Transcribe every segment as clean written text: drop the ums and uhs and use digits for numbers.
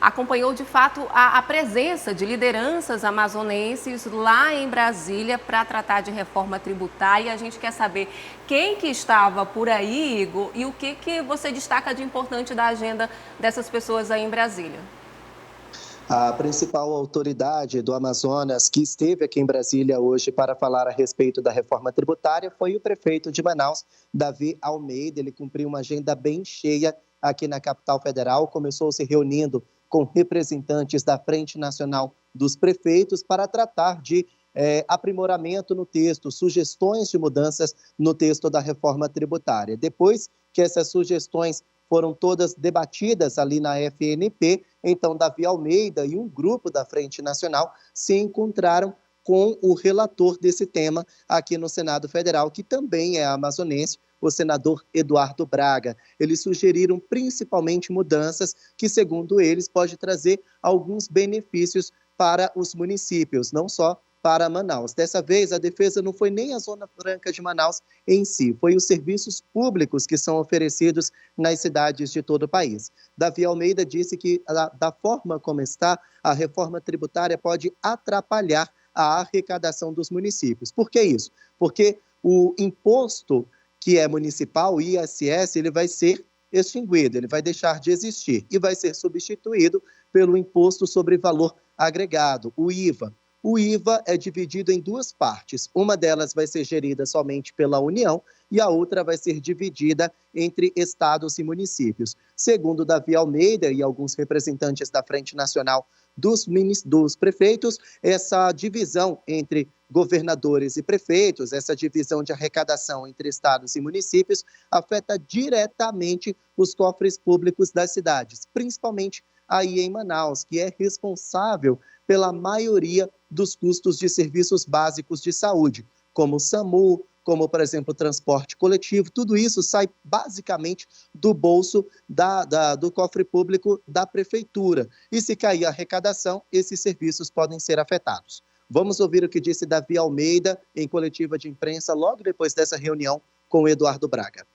acompanhou de fato a presença de lideranças amazonenses lá em Brasília para tratar de reforma tributária. A gente quer saber quem que estava por aí, Igor, e o que você destaca de importante da agenda dessas pessoas aí em Brasília. A principal autoridade do Amazonas que esteve aqui em Brasília hoje para falar a respeito da reforma tributária foi o prefeito de Manaus, Davi Almeida. Ele cumpriu uma agenda bem cheia aqui na capital federal, começou se reunindo com representantes da Frente Nacional dos Prefeitos para tratar de aprimoramento no texto, sugestões de mudanças no texto da reforma tributária. Depois que essas sugestões foram todas debatidas ali na FNP, então Davi Almeida e um grupo da Frente Nacional se encontraram com o relator desse tema aqui no Senado Federal, que também é amazonense, o senador Eduardo Braga. Eles sugeriram principalmente mudanças que, segundo eles, pode trazer alguns benefícios para os municípios, não só para Manaus. Dessa vez, a defesa não foi nem a Zona Franca de Manaus em si, foi os serviços públicos que são oferecidos nas cidades de todo o país. Davi Almeida disse que, da forma como está, a reforma tributária pode atrapalhar a arrecadação dos municípios. Por que isso? Porque o imposto que é municipal, o ISS, ele vai ser extinguido, ele vai deixar de existir e vai ser substituído pelo Imposto sobre Valor Agregado, o IVA. O IVA é dividido em duas partes. Uma delas vai ser gerida somente pela União e a outra vai ser dividida entre estados e municípios. Segundo Davi Almeida e alguns representantes da Frente Nacional dos prefeitos, essa divisão entre governadores e prefeitos, essa divisão de arrecadação entre estados e municípios, afeta diretamente os cofres públicos das cidades, principalmente aí em Manaus, que é responsável pela maioria dos custos de serviços básicos de saúde, como o SAMU, como, por exemplo, o transporte coletivo. Tudo isso sai basicamente do bolso do cofre público da prefeitura. E se cair a arrecadação, esses serviços podem ser afetados. Vamos ouvir o que disse Davi Almeida em coletiva de imprensa logo depois dessa reunião com o Eduardo Braga.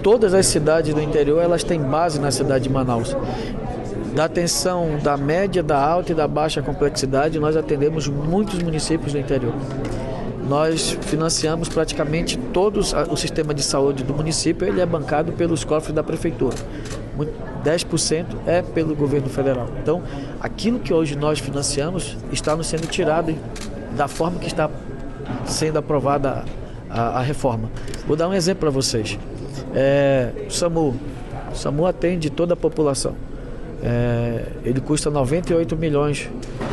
Todas as cidades do interior, elas têm base na cidade de Manaus. Da atenção da média, da alta e da baixa complexidade, nós atendemos muitos municípios do interior. Nós financiamos praticamente todo o sistema de saúde do município, ele é bancado pelos cofres da prefeitura. 10% é pelo governo federal. Então, aquilo que hoje nós financiamos está nos sendo tirado da forma que está sendo aprovada a reforma. Vou dar um exemplo para vocês. O SAMU atende toda a população. Ele custa 98 milhões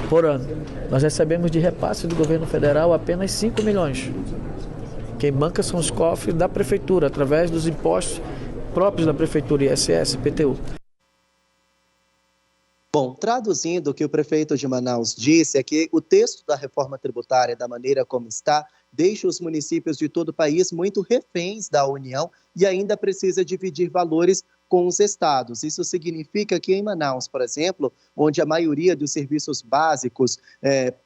por ano. Nós recebemos de repasse do governo federal apenas 5 milhões. Quem banca são os cofres da prefeitura, através dos impostos próprios da prefeitura, ISS, PTU. Bom, traduzindo o que o prefeito de Manaus disse é que o texto da reforma tributária, da maneira como está, deixa os municípios de todo o país muito reféns da União e ainda precisa dividir valores com os estados. Isso significa que em Manaus, por exemplo, onde a maioria dos serviços básicos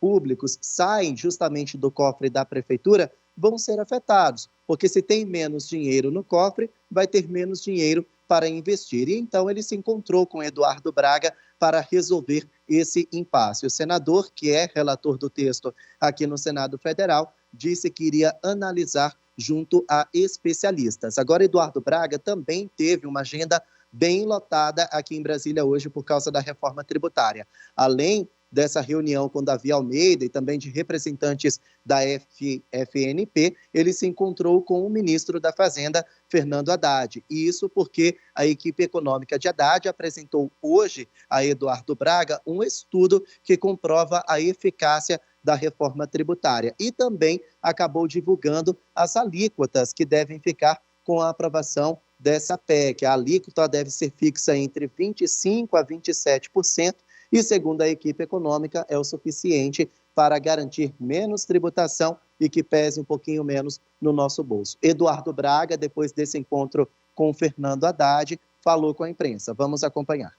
públicos saem justamente do cofre da prefeitura, vão ser afetados, porque se tem menos dinheiro no cofre, vai ter menos dinheiro para investir. E então ele se encontrou com Eduardo Braga para resolver esse impasse. O senador, que é relator do texto aqui no Senado Federal, disse que iria analisar junto a especialistas. Agora, Eduardo Braga também teve uma agenda bem lotada aqui em Brasília hoje por causa da reforma tributária. Além dessa reunião com Davi Almeida e também de representantes da FNP, ele se encontrou com o ministro da Fazenda, Fernando Haddad. E isso porque a equipe econômica de Haddad apresentou hoje a Eduardo Braga um estudo que comprova a eficácia da reforma tributária e também acabou divulgando as alíquotas que devem ficar com a aprovação dessa PEC. A alíquota deve ser fixa entre 25% a 27%, e, segundo a equipe econômica, é o suficiente para garantir menos tributação e que pese um pouquinho menos no nosso bolso. Eduardo Braga, depois desse encontro com o Fernando Haddad, falou com a imprensa. Vamos acompanhar.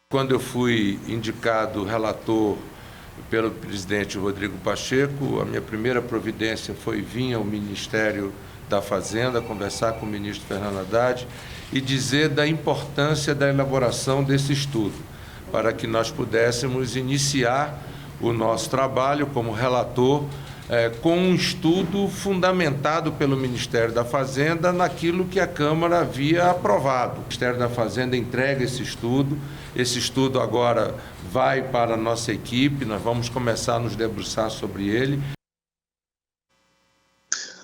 Quando eu fui indicado relator pelo presidente Rodrigo Pacheco, a minha primeira providência foi vir ao Ministério da Fazenda, conversar com o ministro Fernando Haddad e dizer da importância da elaboração desse estudo. para que nós pudéssemos iniciar o nosso trabalho como relator com um estudo fundamentado pelo Ministério da Fazenda naquilo que a Câmara havia aprovado. O Ministério da Fazenda entrega esse estudo agora vai para a nossa equipe, nós vamos começar a nos debruçar sobre ele.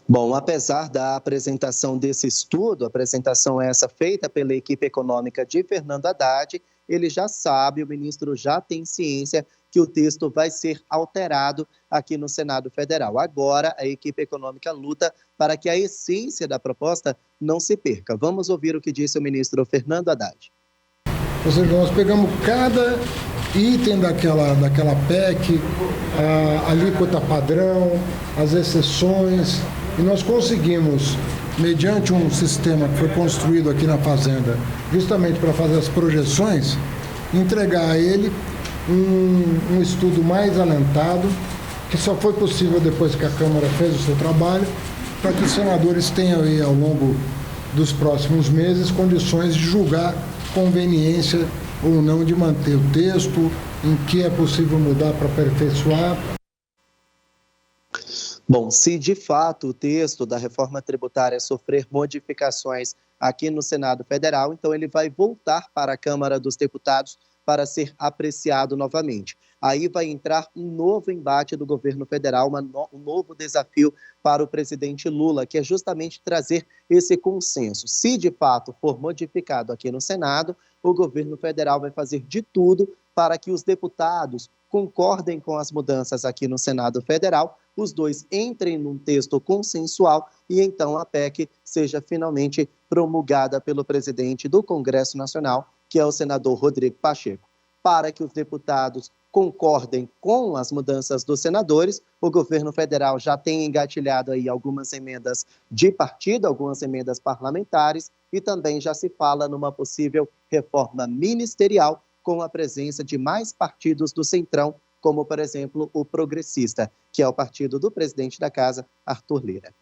Bom, apesar da apresentação desse estudo, apresentação essa feita pela equipe econômica de Fernando Haddad, ele já sabe, o ministro já tem ciência que o texto vai ser alterado aqui no Senado Federal. Agora, a equipe econômica luta para que a essência da proposta não se perca. Vamos ouvir o que disse o ministro Fernando Haddad. Ou seja, nós pegamos cada item daquela PEC, a alíquota padrão, as exceções, e nós conseguimos, mediante um sistema que foi construído aqui na Fazenda, justamente para fazer as projeções, entregar a ele um estudo mais alentado, que só foi possível depois que a Câmara fez o seu trabalho, para que os senadores tenham aí, ao longo dos próximos meses, condições de julgar conveniência ou não de manter o texto, em que é possível mudar para aperfeiçoar. Bom, se de fato o texto da reforma tributária sofrer modificações aqui no Senado Federal, então ele vai voltar para a Câmara dos Deputados para ser apreciado novamente. Aí vai entrar um novo embate do governo federal, um novo desafio para o presidente Lula, que é justamente trazer esse consenso. Se de fato for modificado aqui no Senado, o governo federal vai fazer de tudo para que os deputados concordem com as mudanças aqui no Senado Federal, os dois entrem num texto consensual e então a PEC seja finalmente promulgada pelo presidente do Congresso Nacional, que é o senador Rodrigo Pacheco. Para que os deputados concordem com as mudanças dos senadores, o governo federal já tem engatilhado aí algumas emendas de partido, algumas emendas parlamentares, e também já se fala numa possível reforma ministerial com a presença de mais partidos do Centrão, como, por exemplo, o Progressista, que é o partido do presidente da Casa, Arthur Lira.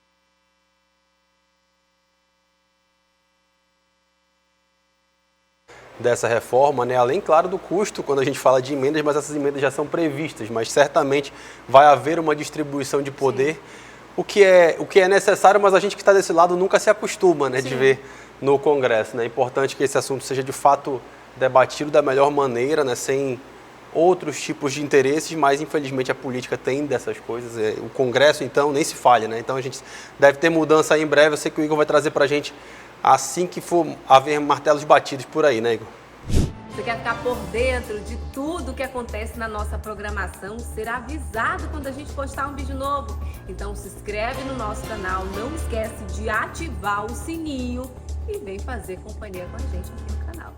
Dessa reforma, né? Além, claro, do custo, quando a gente fala de emendas, mas essas emendas já são previstas, mas certamente vai haver uma distribuição de poder, o que é necessário, mas a gente que está desse lado nunca se acostuma, né, de ver no Congresso. Né? É importante que esse assunto seja, de fato, debatido da melhor maneira, né, sem outros tipos de interesses, mas, infelizmente, a política tem dessas coisas. O Congresso, então, nem se falha, né? Então, a gente deve ter mudança aí em breve. Eu sei que o Igor vai trazer para a gente assim que for haver martelos batidos por aí, né, Igor? Você quer ficar por dentro de tudo que acontece na nossa programação, ser avisado quando a gente postar um vídeo novo? Então se inscreve no nosso canal, não esquece de ativar o sininho e vem fazer companhia com a gente aqui no canal.